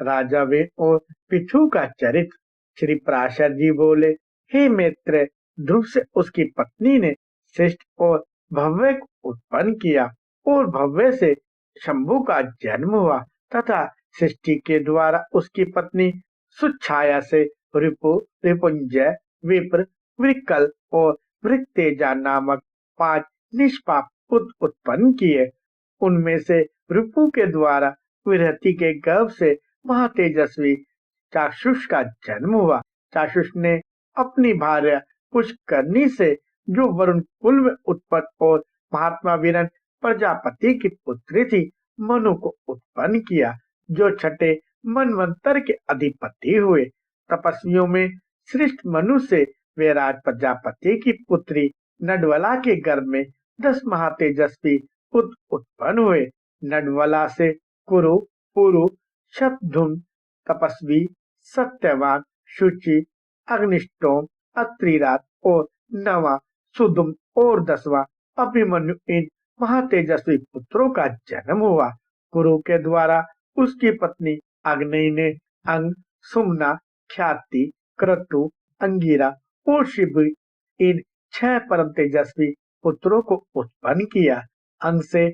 राजा वेद और पितृ का चरित्र। श्री पराशर जी बोले, हे मित्र, ध्रुव से उसकी पत्नी ने श्रेष्ठ और भव्य को उत्पन्न किया और भव्य से शंभु का जन्म हुआ तथा सृष्टि के द्वारा उसकी पत्नी सुच्छाया से रिपु, रिपुंजय, विप्र, वृक्कल और वृत्तेजा नामक 5 निष्पाप पुत्र उत्पन्न किए। उनमें से रिपु के द्वारा विरहति के गर्भ से महातेजस्वी चाक्षुष का जन्म हुआ। चाक्षुष ने अपनी भार्या पुष्करनी से, जो वरुण कुल में उत्पन्न और महात्मा वीरन प्रजापति की पुत्री थी, मनु को उत्पन्न किया, जो छठे मनवंतर के अधिपति हुए। तपस्वियों में श्रेष्ठ मनु से वे राज प्रजापति की पुत्री नडवला के गर्भ में 10 महातेजस्वी पुत्र उत्पन्न हुए। नडवला से कुरु, पुरु, शतधुन, तपस्वी, सत्यवान, शुचि, अग्निष्टोम, अत्रिरात और नवा, सुदुम और 10वां अभिमन्यु, इन महातेजस्वी पुत्रों का जन्म हुआ। कुरु के द्वारा उसकी पत्नी अग्नि ने अंग, सुमना, ख्याति, क्रतु, अंगिरा और शिबि, इन 6 परम तेजस्वी पुत्रों को उत्पन्न किया। अंग से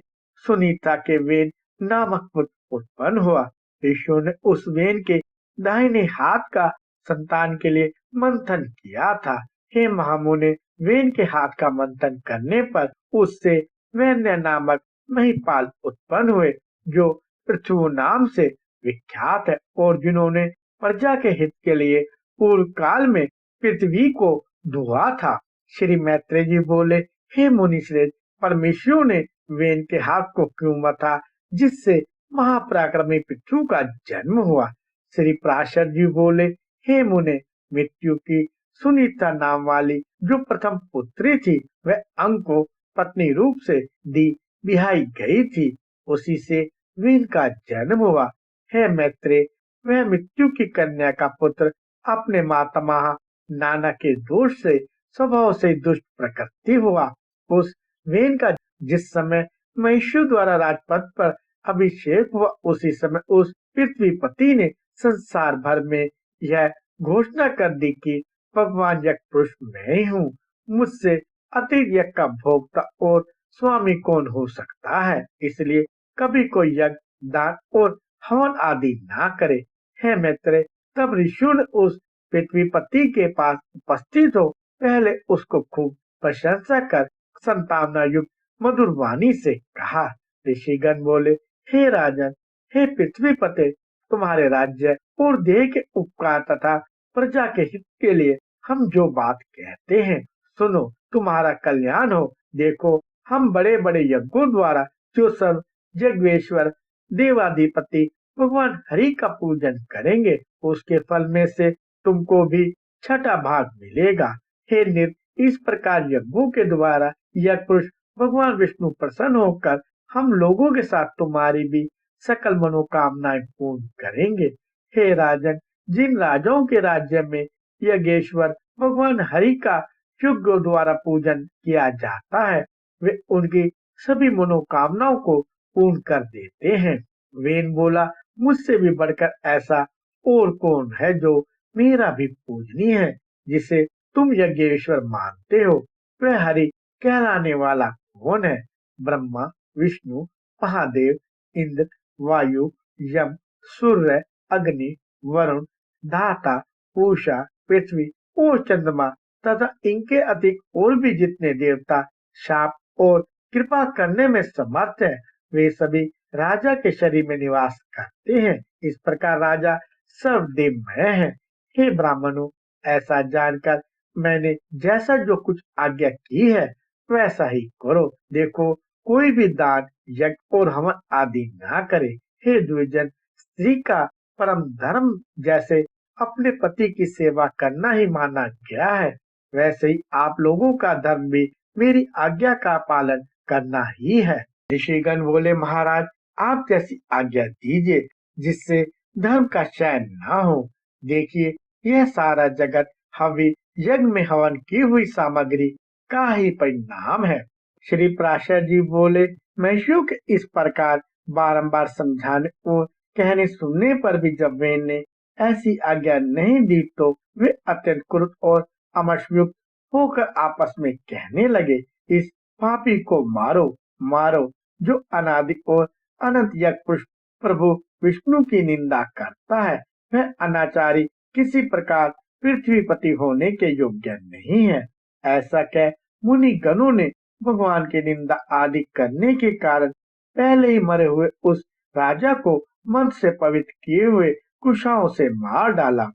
सुनीता के वेन नामक पुत्र उत्पन्न हुआ। ऋषियों ने उस वेन के दाहिने हाथ का संतान के लिए मंथन किया था। हे महामुने, वेन के हाथ का मंथन करने पर उससे वैन्य नामक महिपाल उत्पन्न हुए, जो पृथु नाम से विख्यात है और जिन्होंने प्रजा के हित के लिए पूर्व काल में पृथ्वी को धुआ था। श्री मैत्रेय जी बोले, हे मुनिश्रेष्ठ, परमेश्वर ने वेन के हाथ को क्यों मथा, जिससे महापराक्रमी पृथु का जन्म हुआ। श्री पराशर जी बोले, हे मुने, मृत्यु की सुनीता नाम वाली जो प्रथम पुत्री थी, वह अंग को पत्नी रूप से दी बिहाई गई थी, उसी से वेन का जन्म हुआ। हे मैत्रेय, वह मृत्यु की कन्या का पुत्र अपने मातामह नाना के दोष से स्वभाव से दुष्ट प्रकृति हुआ। उस वेन का जिस समय महिषु द्वारा राजपद पर अभिषेक हुआ, उसी समय उस पृथ्वीपति ने संसार भर में यह घोषणा कर दी कि भगवान यज्ञ पुरुष मैं ही हूँ, मुझसे अतिरिक्त यज्ञ का भोक्ता और स्वामी कौन हो सकता है। इसलिए कभी कोई यज्ञ, दान और हवन आदि ना करे। हे मैत्रेय, तब ऋषियों ने उस पृथ्वीपति के पास उपस्थित हो पहले उसको खूब प्रशंसा कर संतावना युक्त मधुर वाणी से कहा। ऋषिगण बोले, हे राजन, हे पृथ्वीपते, तुम्हारे राज्य और देह के उपकार तथा प्रजा के हित के लिए हम जो बात कहते हैं सुनो, तुम्हारा कल्याण हो। देखो, हम बड़े बड़े यज्ञों द्वारा जो सब जगवेश्वर देवाधिपति भगवान हरि का पूजन करेंगे, उसके फल में से तुमको भी 6ठा भाग मिलेगा। हे निर, इस प्रकार यज्ञों के द्वारा यज्ञ पुरुष भगवान विष्णु प्रसन्न होकर हम लोगों के साथ तुम्हारी भी सकल मनोकामनाएं पूर्ण करेंगे। हे राजन, जिन राजाओं के राज्य में यज्ञेश्वर भगवान हरि का यज्ञों द्वारा पूजन किया जाता है, वे उनकी सभी मनोकामनाओं को पूर्ण कर देते हैं। वेन बोला, मुझसे भी बढ़कर ऐसा और कौन है जो मेरा भी पूजनीय है, जिसे तुम यज्ञेश्वर मानते हो। वह हरि कहलाने वाला कौन है? ब्रह्मा, विष्णु, महादेव, इंद्र, वायु, यम, सूर्य, अग्नि, वरुण, धाता, पूषा, पृथ्वी और चंद्रमा तथा इनके अधिक और भी जितने देवता शाप और कृपा करने में समर्थ है, वे सभी राजा के शरीर में निवास करते हैं। इस प्रकार राजा सर्वदेवमय है। हे ब्राह्मणों, ऐसा जानकर मैंने जैसा जो कुछ आज्ञा की है वैसा ही करो। देखो, कोई भी दान, यज्ञ और हवन आदि ना करे। हे द्विजन, स्त्री का परम धर्म जैसे अपने पति की सेवा करना ही माना गया है, वैसे ही आप लोगों का धर्म भी मेरी आज्ञा का पालन करना ही है। ऋषिगण बोले, महाराज, आप जैसी आज्ञा दीजिए जिससे धर्म का क्षय ना हो। देखिए, यह सारा जगत हवि यज्ञ में हवन की हुई सामग्री का ही परिणाम है। श्री पराशर जी बोले, महर्षियों के इस प्रकार बारंबार समझाने और कहने सुनने पर भी जब वेन ने ऐसी आज्ञा नहीं दी तो वे अत्यंत क्रुद्ध और अमशयुक्त होकर आपस में कहने लगे, इस पापी को मारो, मारो, जो अनादि और अनंत यज्ञ पुरुष प्रभु विष्णु की निंदा करता है। वह अनाचारी किसी प्रकार पृथ्वीपति होने के योग्य नहीं है। ऐसा कह मुनि गणों ने भगवान की निंदा आदि करने के कारण पहले ही मरे हुए उस राजा को मंत्र से पवित्र किए हुए कुशाओं से मार डाला।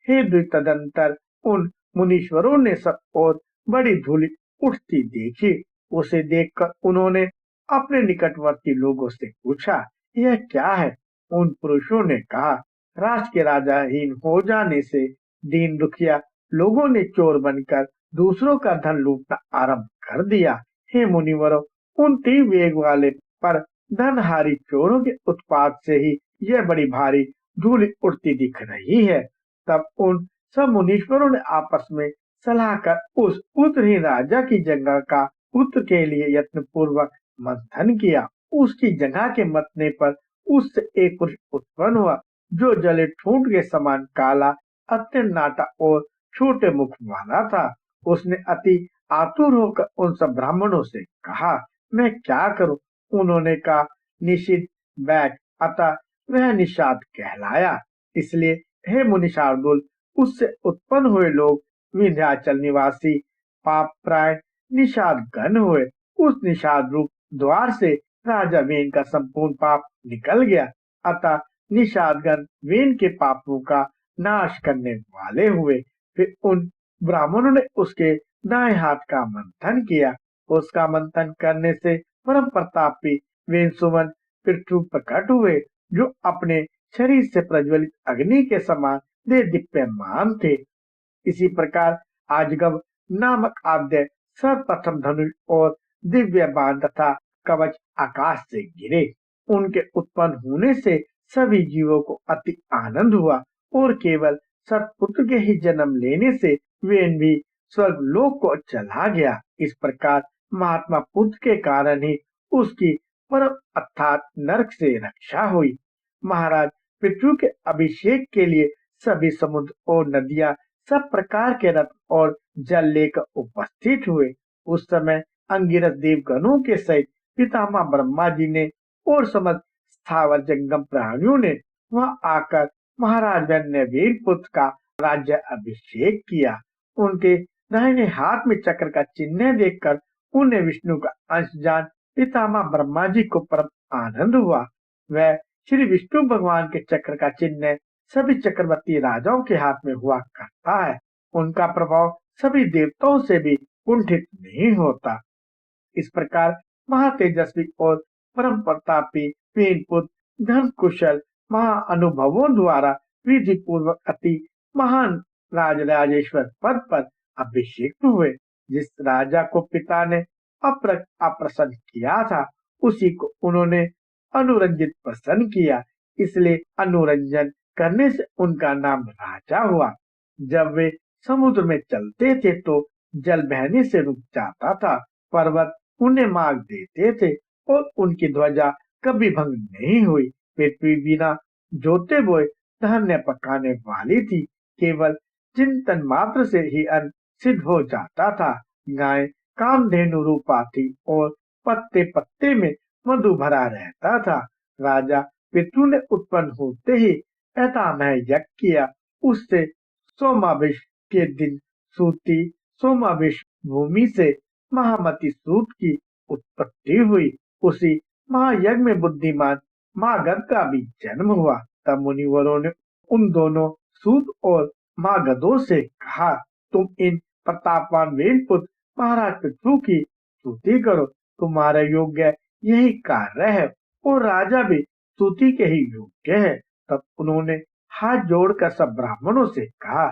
हे तदंतर उन मुनीश्वरों ने सब और बड़ी धूलि उठती देखी। उसे देखकर उन्होंने अपने निकटवर्ती लोगों से पूछा, यह क्या है? उन पुरुषों ने कहा, राष्ट्र के राजाहीन हो जाने से दीन दुखिया लोगों ने चोर बनकर दूसरों का धन लूटना आरंभ कर दिया। हे मुनिवरों, उन तीव्र वेग वाले पर धनहारी चोरों के उत्पात से ही यह बड़ी भारी धूल उड़ती दिख रही है। तब उन सब मुनीश्वरों ने आपस में सलाह कर उस पुत्रहीन राजा की जगह का पुत्र के लिए यत्न पूर्वक मंथन किया। उसकी जगह के मतने पर उससे एक पुरुष उत्पन्न हुआ, जो जले ठूंठ के समान काला, अत्यंत नाटा और छोटे मुख वाला था। उसने अति आतुर होकर उन सब ब्राह्मणों से कहा, मैं क्या करूं? उन्होंने कहा, निषिद्ध बैठ, अतः वह निषाद कहलाया। इसलिए हे मुनि शार्दुल, उससे उत्पन्न हुए लोग विंध्याचल निवासी पाप प्राय निषाद गण हुए। उस निषाद रूप द्वार से राजा वेन का संपूर्ण पाप निकल गया। अतः निषादगण वेन के पापों का नाश करने वाले हुए। फिर उन ब्राह्मणों ने उसके दाएं हाथ का मंथन किया। उसका मंथन करने से परम प्रतापी वेन सुमन पृथ्वी प्रकट हुए, जो अपने शरीर से प्रज्वलित अग्नि के समान दे दीप्यमान थे। इसी प्रकार आजगव नामक आद्य सर्वप्रथम धनुष और दिव्य बाण तथा कवच आकाश से गिरे। उनके उत्पन्न होने से सभी जीवों को अति आनंद हुआ और केवल सतपुत्र के ही जन्म लेने से वेन भी स्वर्ग लोक को चला गया। इस प्रकार महात्मा पुत्र के कारण ही उसकी परम अर्थात नरक से रक्षा हुई। महाराज पृथ्वी के अभिषेक के लिए सभी समुद्र और नदियां सब प्रकार के रथ और जल लेकर उपस्थित हुए। उस समय अंगिरस देवगणों के सहित पितामह ब्रह्मा जी ने और समस्त स्थावर जंगम प्राणियों ने वहां आकर महाराज वेन पुत्र का राज्य अभिषेक किया। उनके दाहिने हाथ में चक्र का चिन्ह देखकर उन्हें विष्णु का अंश जान पितामह ब्रह्मा जी को परम आनंद हुआ। वह श्री विष्णु भगवान के चक्र का चिन्ह सभी चक्रवर्ती राजाओं के हाथ में हुआ करता है। उनका प्रभाव सभी देवताओं से भी कुंठित नहीं होता। इस प्रकार महातेजस्वी और परम प्रतापी वेन पुत्र धन कुशल महा अनुभवों द्वारा विधि पूर्वक अति महान राजराजेश्वर पद पर अभिषेक हुए। जिस राजा को पिता ने अप्रसन्न किया था, उसी को उन्होंने अनुरंजित प्रसन्न किया। इसलिए अनुरंजन करने से उनका नाम राजा हुआ। जब वे समुद्र में चलते थे तो जल बहने से रुक जाता था, पर्वत उन्हें मार्ग देते थे और उनकी ध्वजा कभी भंग नहीं हुई। पृथ्वी बिना जोते बोए धान्य पकाने वाली थी। केवल चिंतन मात्र से ही अन्न सिद्ध हो जाता था। गाय कामधेनु रूपा थी और पत्ते पत्ते में मधु भरा रहता था। राजा पितृ ने उत्पन्न होते ही पितामह यज्ञ किया। उससे सोमाभिष के दिन सूती सोमाभिष भूमि से महामती सूत की उत्पत्ति हुई। उसी महायज्ञ में बुद्धिमान मागध का भी जन्म हुआ। तब मुनिवरों ने उन दोनों सूत और मागधों से कहा, तुम इन प्रतापवान वेनपुत्र महाराज पृथु की स्तुति करो। तुम्हारा योग्य यही कार्य है और राजा भी स्तुति के ही योग्य है। तब उन्होंने हाथ जोड़कर सब ब्राह्मणों से कहा,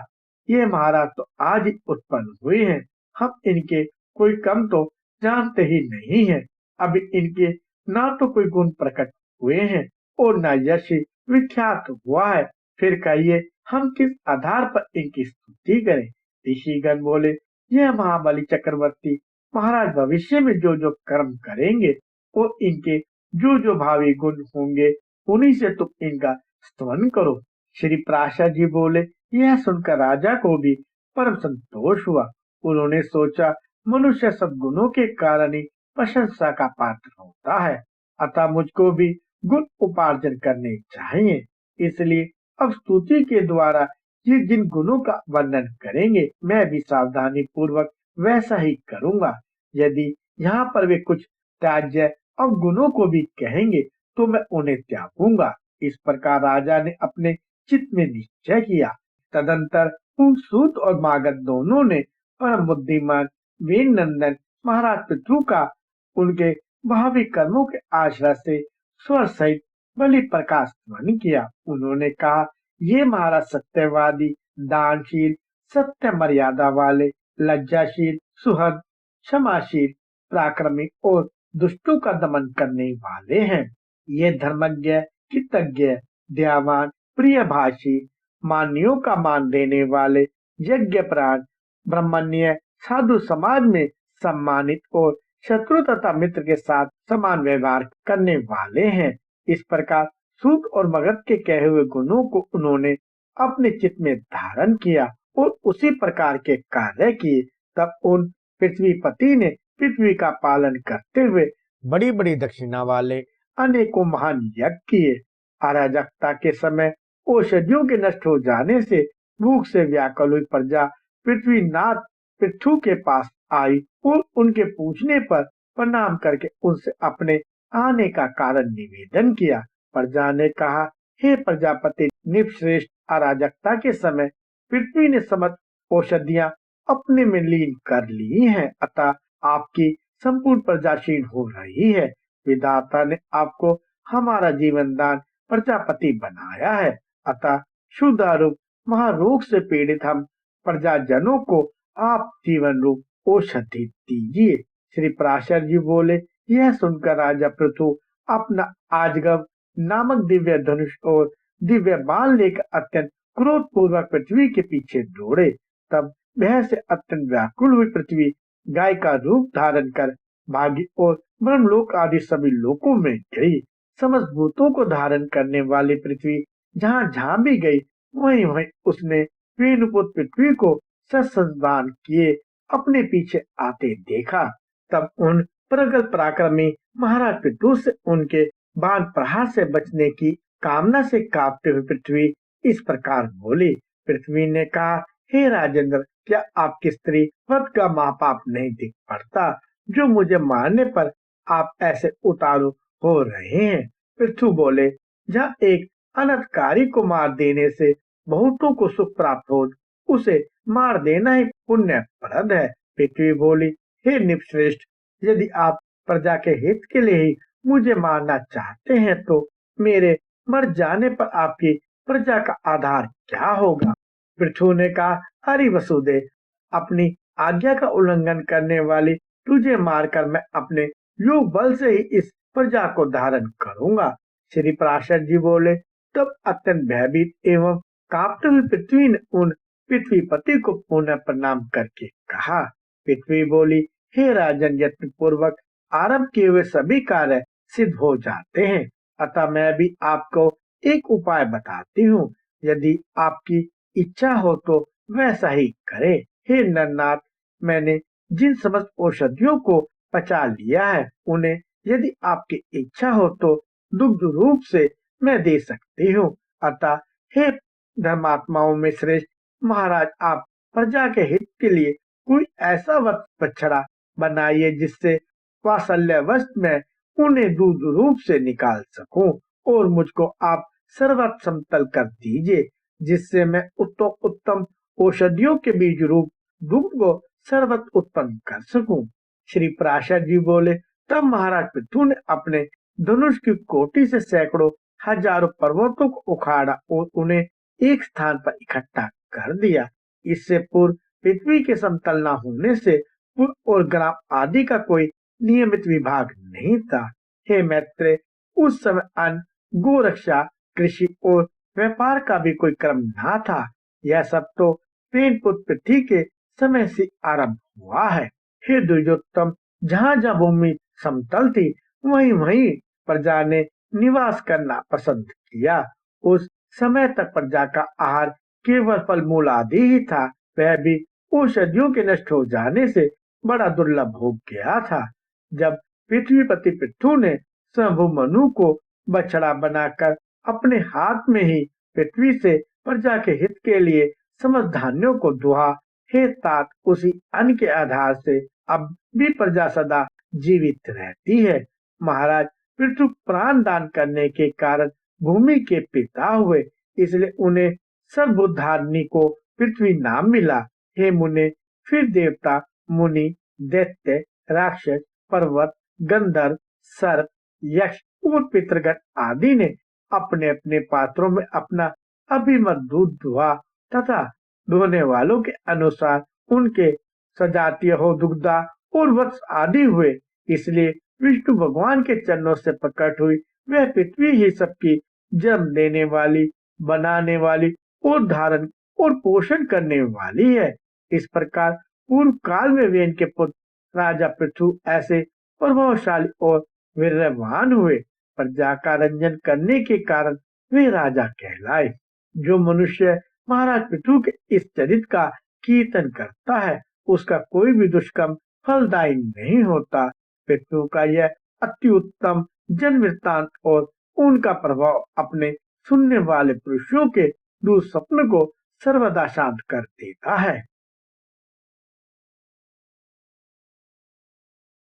ये महाराज तो आज ही उत्पन्न हुए हैं। हम इनके कोई कम तो जानते ही नहीं है। अभी इनके ना तो कोई गुण प्रकट हुए हैं और न यश विख्यात हुआ है। फिर कहिए हम किस आधार पर इनकी स्तुति करें। ऋषिगण बोले, यह महाबली चक्रवर्ती महाराज भविष्य में जो जो कर्म करेंगे और इनके जो जो भावी गुण होंगे उन्हीं से तुम इनका स्तवन करो। श्री प्राशर जी बोले। यह सुनकर राजा को भी परम संतोष हुआ। उन्होंने सोचा, मनुष्य सद्गुणों के कारण ही प्रशंसा का पात्र होता है, अतः मुझको भी गुण उपार्जन करने चाहिए। इसलिए अब स्तुति के द्वारा ये जिन गुणों का वर्णन करेंगे, मैं भी सावधानी पूर्वक वैसा ही करूंगा। यदि यहाँ पर वे कुछ त्याज्य अवगुणों को भी कहेंगे तो मैं उन्हें त्यागूंगा। इस प्रकार राजा ने अपने चित्त में निश्चय किया। तदंतर उन सूत और मागध दोनों ने परम बुद्धिमान वीर नंदन महाराज पितृ का उनके भावी कर्मों के आश्रय से स्वर सहित बलि प्रकाश ध्वनि किया। उन्होंने कहा, ये महाराज सत्यवादी, दानशील, सत्य मर्यादा वाले, लज्जाशील, सुहृद, क्षमाशील, पराक्रमी और दुष्टों का दमन करने वाले हैं। ये धर्मज्ञ, कृतज्ञ, दयावान, प्रियभाषी, मान्यों का मान देने वाले, यज्ञ प्राण, ब्रह्मण्य, साधु समाज में सम्मानित और शत्रु तथा मित्र के साथ समान व्यवहार करने वाले हैं। इस प्रकार सूत और मगध के कहे हुए गुणों को उन्होंने अपने चित्त में धारण किया और उसी प्रकार के कार्य किए। तब उन पृथ्वीपति ने पृथ्वी का पालन करते हुए बड़ी बड़ी दक्षिणा वाले अनेकों महान यज्ञ किए। अराजकता के समय औषधियों के नष्ट हो जाने से भूख से व्याकुल हुई प्रजा पृथ्वीनाथ पृथु के पास आई और उनके पूछने पर प्रणाम करके उनसे अपने आने का कारण निवेदन किया। प्रजा ने कहा, हे प्रजापति निपश्रेष्ठ, अराजकता के समय पृथ्वी ने समस्त औषधियां अपने में लीन कर ली हैं, अतः आपकी संपूर्ण प्रजा क्षीण हो रही है। विधाता ने आपको हमारा जीवन दान प्रजापति बनाया है, अतः शुद्धारूप महारोग से पीड़ित हम प्रजाजनों को आप जीवन रूप औषधि दीजिए। श्री पराशर जी बोले। यह सुनकर राजा पृथु अपना आजगव नामक दिव्य धनुष और दिव्य बाण लेकर अत्यंत क्रोध पूर्वक पृथ्वी के पीछे दौड़े। तब भय से अत्यंत व्याकुल हुई पृथ्वी गाय का रूप धारण कर भागी और ब्रह्मलोक आदि सभी लोकों में गई। समस्त भूतों को धारण करने वाली पृथ्वी जहाँ जहाँ भी गई, वहीं वहीं उसने वेणुपुत्र पृथ्वी को ससंबान किए अपने पीछे आते देखा। तब उन प्रगल पराक्रमी महाराज पृथु से उनके बाण प्रहार से बचने की कामना से कांपते हुए पृथ्वी इस प्रकार बोली। पृथ्वी ने कहा, हे राजेंद्र, क्या आपकी स्त्री वध का महापाप नहीं दिख पड़ता, जो मुझे मारने पर आप ऐसे उतारू हो रहे हैं? पृथु बोले, जहाँ एक अनर्थकारी को मार देने से बहुतों को सुख प्राप्त हो, उसे मार देना ही पुण्यप्रद है। पृथ्वी बोली, हे निपश्रेष्ठ, यदि आप प्रजा के हित के लिए ही मुझे मारना चाहते हैं तो मेरे मर जाने पर आपकी प्रजा का आधार क्या होगा? पृथु ने कहा, अरे वसुदेव, अपनी आज्ञा का उल्लंघन करने वाली तुझे मारकर मैं अपने योग बल से ही इस प्रजा को धारण करूंगा। श्री पराशर जी बोले। तब अत्यंत भयभीत एवं कांपते हुए पृथ्वी ने उन पृथ्वीपति को पुनः प्रणाम करके कहा। पृथ्वी बोली, हे राजन, यत्न पूर्वक आरंभ किए हुए सभी कार्य सिद्ध हो जाते हैं, अतः मैं भी आपको एक उपाय बताती हूँ। यदि आपकी इच्छा हो तो वैसा ही करें। हे नरनाथ, मैंने जिन समस्त औषधियों को पचा लिया है, उन्हें यदि आपकी इच्छा हो तो दुग्ध रूप से मैं दे सकती हूँ। अतः हे धर्मात्माओं में श्रेष्ठ महाराज, आप प्रजा के हित के लिए कोई ऐसा बछड़ा बनाइए जिससे वात्सल्यवश में उन्हें दूध रूप से निकाल सकूं, और मुझको आप सर्वत्र समतल कर दीजिए, जिससे मैं उत्तम उत्तम औषधियों के बीज रूप दुग्ध को सर्वत्र उत्पन्न कर सकूं। श्री पराशर जी बोले। तब महाराज पृथु ने अपने धनुष की कोटि से सैकड़ों हजारों पर्वतों को उखाड़ा और उन्हें एक स्थान पर इकट्ठा कर दिया। इससे पूर्व पृथ्वी के समतल न होने से पुर और ग्राम आदि का कोई नियमित विभाग नहीं था। हे मैत्रेय, उस समय अन्न, गोरक्षा, कृषि और व्यापार का भी कोई क्रम न था। यह सब तो पेनपुत्र पृथ्वी के समय से आरंभ हुआ है। हे द्विजोत्तम, जहाँ जहाँ भूमि समतल थी, वहीं वहीं प्रजा ने निवास करना पसंद किया। उस समय तक प्रजा का आहार केवल फल मूल आदि ही था, वह भी औषधियों के नष्ट हो जाने से बड़ा दुर्लभ हो गया था। जब पृथ्वीपति पृथु ने शंभु मनु को बछड़ा बनाकर अपने हाथ में ही पृथ्वी से प्रजा के हित के लिए समस्त धान्यों को दुहा, हे तात, उसी अन्न के आधार से अब भी प्रजा सदा जीवित रहती है। महाराज पृथु प्राण दान करने के कारण भूमि के पिता हुए, इसलिए उन्हें सर्वोद्धारणी को पृथ्वी नाम मिला। हे मुने, फिर देवता, मुनि, दैत्य, राक्षस, पर्वत, गंधर्व, सर्प, यक्ष और पितृगण आदि ने अपने अपने पात्रों में अपना अभिमत दूध दुहा तथा दुहने वालों के अनुसार उनके सजातीय हो दुग्धा और वत्स आदि हुए। इसलिए विष्णु भगवान के चरणों से प्रकट हुई वह पृथ्वी ही सबकी जन्म देने वाली, बनाने वाली और धारण और पोषण करने वाली है। इस प्रकार पूर्व काल में वेन के पुत्र राजा पृथु ऐसे प्रभावशाली और वीर्यवान हुए, प्रजा का रंजन करने के कारण वे राजा कहलाए। जो मनुष्य महाराज पृथु के इस चरित्र का कीर्तन करता है, उसका कोई भी दुष्कर्म फलदायी नहीं होता। पृथु का यह अति उत्तम जन्म वृत्तांत और उनका प्रभाव अपने सुनने वाले पुरुषों के दुस्वप्न को सर्वदा शांत कर देता है।